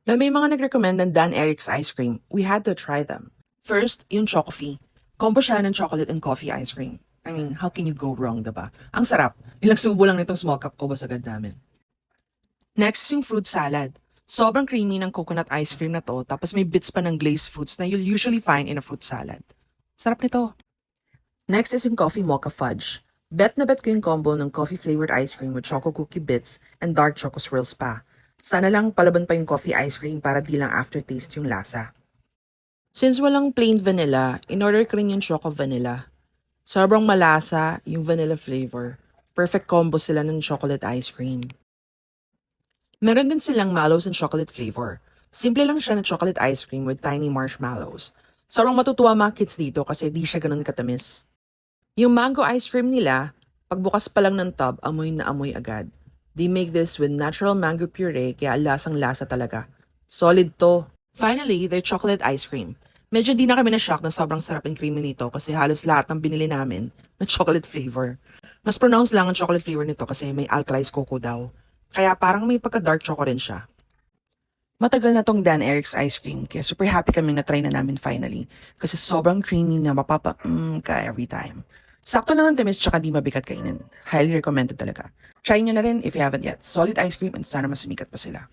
Dahil may mga nag-recommend ng Dan Eric's ice cream, we had to try them. First, yung Chocofee. Combo siya ng chocolate and coffee ice cream. I mean, how can you go wrong, diba? Ang sarap. Ilang subo lang nitong small cup, ubos agad namin. Next is yung fruit salad. Sobrang creamy ng coconut ice cream na to, tapos may bits pa ng glazed fruits na you'll usually find in a fruit salad. Sarap nito. Next is yung coffee mocha fudge. Bet na bet ko yung combo ng coffee-flavored ice cream with choco cookie bits and dark choco swirls pa. Sana lang palaban pa yung coffee ice cream para di lang aftertaste yung lasa. Since walang plain vanilla, in-order ko rin yung choco vanilla. Sobrang malasa yung vanilla flavor. Perfect combo sila ng chocolate ice cream. Meron din silang mallows and chocolate flavor. Simple lang siya na chocolate ice cream with tiny marshmallows. Sobrang matutuwa mga kids dito kasi di siya ganun katamis. Yung mango ice cream nila, pagbukas pa lang ng tub, amoy na amoy agad. They make this with natural mango puree kaya lasang-lasa talaga. Solid to. Finally, their chocolate ice cream. Medyo di na kami na-shock na sobrang sarap and creamy nito kasi halos lahat ng binili namin na chocolate flavor. Mas pronounced lang ang chocolate flavor nito kasi may alkalized cocoa daw. Kaya parang may pagka-dark choco rin siya. Matagal na tong Dan Eric's ice cream kaya super happy kaming na-try na namin finally kasi sobrang creamy na ka every time. Sakto lang ang tamis tsaka di mabigat kainin. Highly recommended talaga. Try nyo na rin if you haven't yet. Solid ice cream and sana mas sumikat pa sila.